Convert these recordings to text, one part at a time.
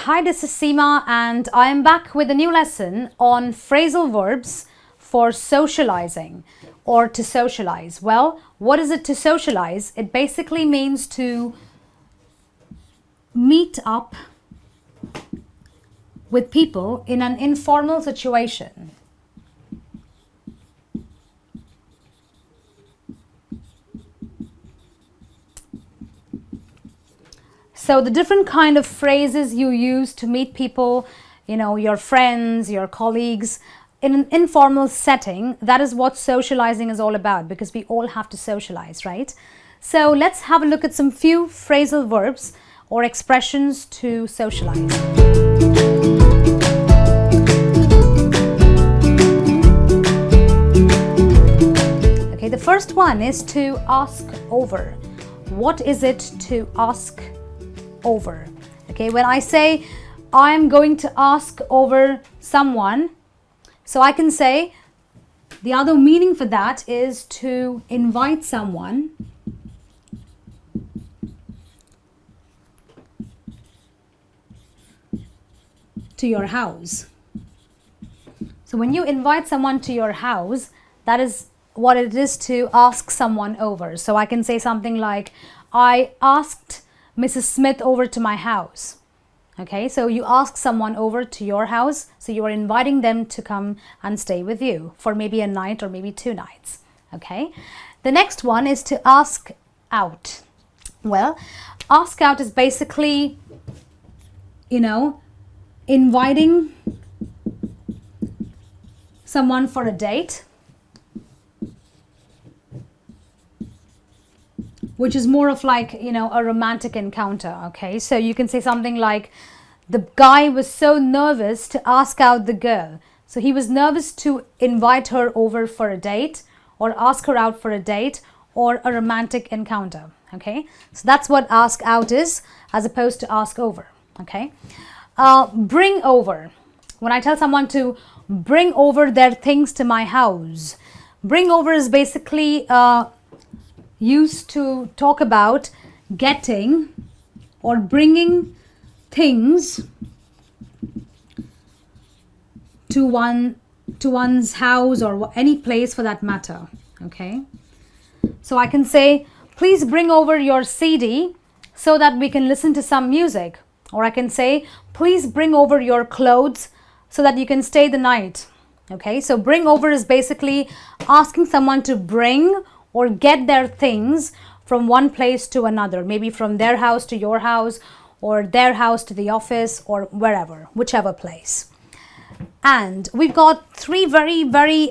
Hi, this is Seema and I am back with a new lesson on phrasal verbs for socializing or to socialize. Well, what is it to socialize? It basically means to meet up with people in an informal situation. So the different kind of phrases you use to meet people, your friends, your colleagues, in an informal setting, that is what socializing is all about, because we all have to socialize, right? So let's have a look at some few phrasal verbs or expressions to socialize. Okay, the first one is to ask over. What is it to ask over? Okay, when I say I'm going to ask over someone, so I can say the other meaning for that is to invite someone to your house. So when you invite someone to your house, that is what it is to ask someone over. So I can say something like, I asked Mrs. Smith over to my house. Okay, so you ask someone over to your house, so you are inviting them to come and stay with you for maybe a night or maybe 2 nights. Okay, the next one is to ask out. Well, ask out is basically, inviting someone for a date, which is more of like, a romantic encounter. Okay, so you can say something like, the guy was so nervous to ask out the girl. So he was nervous to invite her over for a date or ask her out for a date or a romantic encounter. Okay, so that's what ask out is, as opposed to ask over. Okay, bring over. When I tell someone to bring over their things to my house, bring over is basically used to talk about getting or bringing things to one's house or any place for that matter. Okay, so I can say, please bring over your CD so that we can listen to some music, or I can say, please bring over your clothes so that you can stay the night. Okay, so bring over is basically asking someone to bring or get their things from one place to another, maybe from their house to your house or their house to the office or wherever, whichever place. And we've got 3 very, very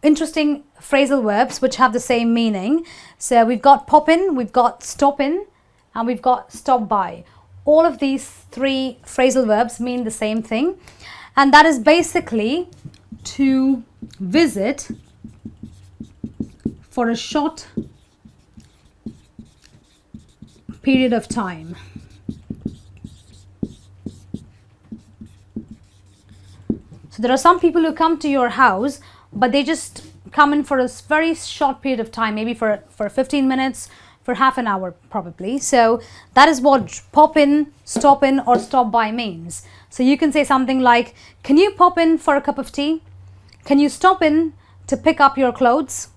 interesting phrasal verbs which have the same meaning. So we've got pop in, we've got stop in, and we've got stop by. All of these 3 phrasal verbs mean the same thing, and that is basically to visit for a short period of time. So there are some people who come to your house, but they just come in for a very short period of time, maybe for 15 minutes, for half an hour probably. So that is what pop in, stop in, or stop by means. So you can say something like, can you pop in for a cup of tea? Can you stop in to pick up your clothes?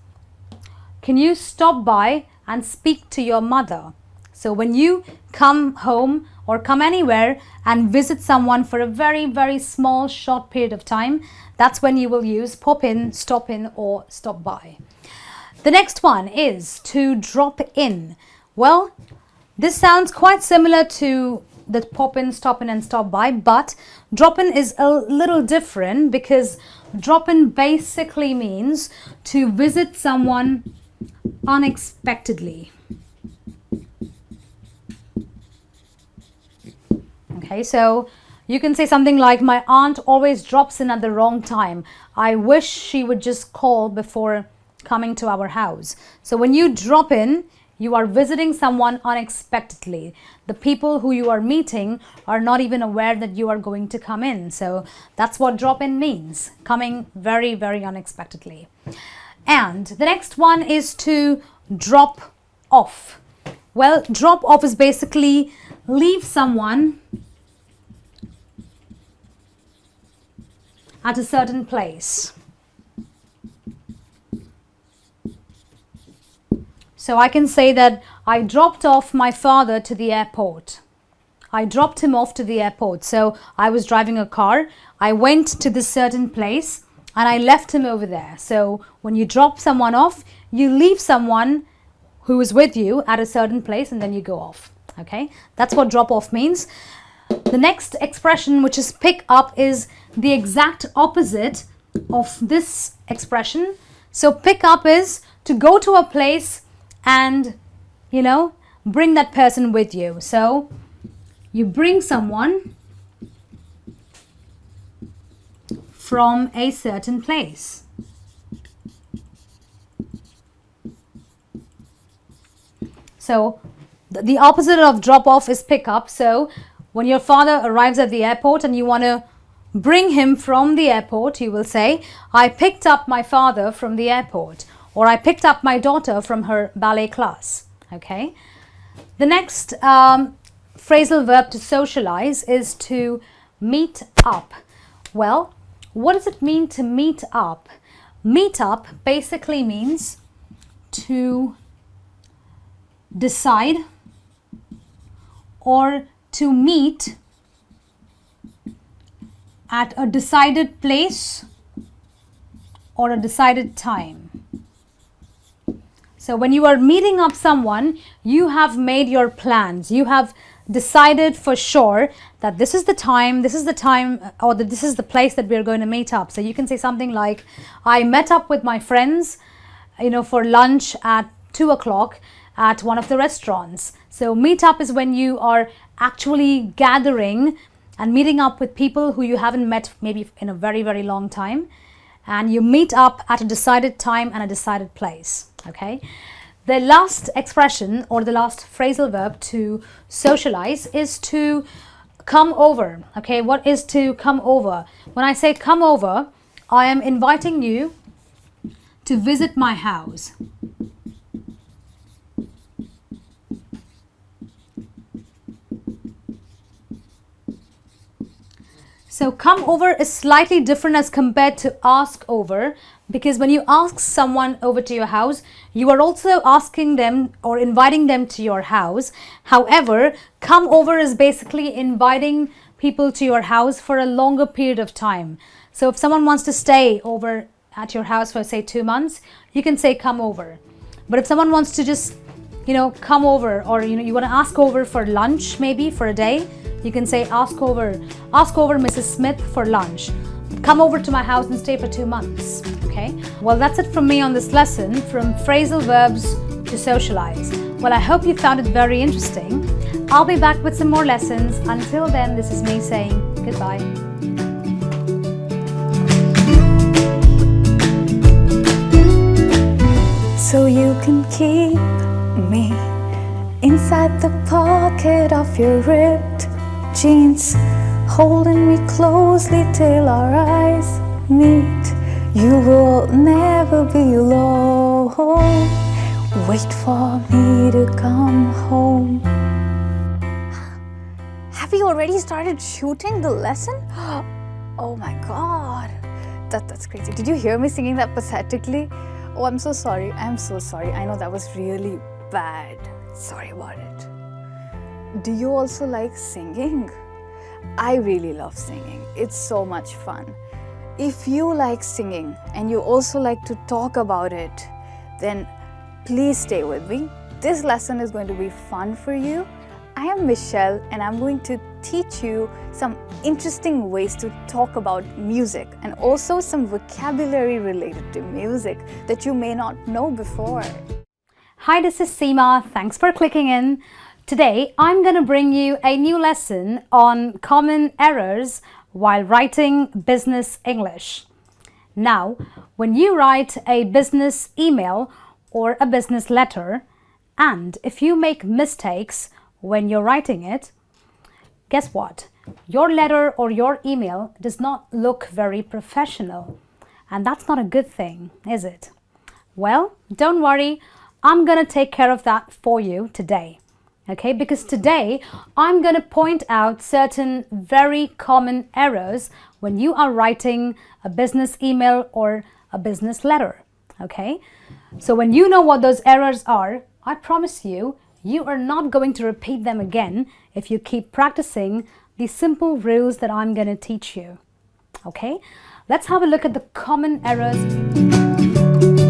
Can you stop by and speak to your mother? So when you come home or come anywhere and visit someone for a very, very small, short period of time, that's when you will use pop in, or stop by. The next one is to drop in. Well, this sounds quite similar to the pop in, and stop by, but drop in is a little different, because drop in basically means to visit someone unexpectedly. Okay, so you can say something like, my aunt always drops in at the wrong time. I wish she would just call before coming to our house. So when you drop in, you are visiting someone unexpectedly. The people who you are meeting are not even aware that you are going to come in. So that's what drop in means, coming very, very unexpectedly. And the next one is to drop off. Well, drop off is basically leave someone at a certain place. So I can say that I dropped off my father to the airport. I dropped him off to the airport. So I was driving a car. I went to this certain place and I left him over there. So when you drop someone off, you leave someone who is with you at a certain place and then you go off. Okay, that's what drop off means. The next expression, which is pick up, is the exact opposite of this expression. So pick up is to go to a place and, you know, bring that person with you. So you bring someone from a certain place. So the opposite of drop off is pick up. So when your father arrives at the airport and you want to bring him from the airport, you will say, I picked up my father from the airport, or I picked up my daughter from her ballet class. Okay. The next phrasal verb to socialize is to meet up. Well, what does it mean to meet up? Meet up basically means to decide or to meet at a decided place or a decided time. So when you are meeting up someone, you have made your plans. You have decided for sure that this is the time, or that this is the place that we're going to meet up. So you can say something like, I met up with my friends, you know, for lunch at 2 o'clock at one of the restaurants. So meet up is when you are actually gathering and meeting up with people who you haven't met maybe in a very, very long time. And you meet up at a decided time and a decided place. Okay. The last expression or the last phrasal verb to socialize is to come over. Okay. What is to come over? When I say come over, I am inviting you to visit my house. So come over is slightly different as compared to ask over, because when you ask someone over to your house, you are also asking them or inviting them to your house. However, come over is basically inviting people to your house for a longer period of time. So if someone wants to stay over at your house for say 2 months, you can say come over. But if someone wants to just, you know, come over, or you want to ask over for lunch maybe for a day, you can say ask over Mrs. Smith for lunch. Come over to my house and stay for 2 months. Okay. Well, that's it from me on this lesson, from phrasal verbs to socialize. Well, I hope you found it very interesting. I'll be back with some more lessons. Until then, this is me saying goodbye. So you can keep me inside the pocket of your ripped jeans, holding me closely till our eyes meet. You will never be alone. Wait for me to come home. Have you already started shooting the lesson? Oh my god, that's crazy. Did you hear me singing that pathetically? Oh, I'm so sorry. I'm so sorry. I know that was really bad. Sorry about it. Do you also like singing? I really love singing. It's so much fun. If you like singing and you also like to talk about it, then please stay with me. This lesson is going to be fun for you. I am Michelle and I'm going to teach you some interesting ways to talk about music and also some vocabulary related to music that you may not know before. Hi, this is Seema. Thanks for clicking in. Today, I'm going to bring you a new lesson on common errors while writing business English. Now, when you write a business email or a business letter, and if you make mistakes when you're writing it, guess what? Your letter or your email does not look very professional. And that's not a good thing, is it? Well, don't worry. I'm going to take care of that for you today. Okay, because today I'm going to point out certain very common errors when you are writing a business email or a business letter. Okay, so when you know what those errors are, I promise you, you are not going to repeat them again if you keep practicing the simple rules that I'm going to teach you. Okay, let's have a look at the common errors.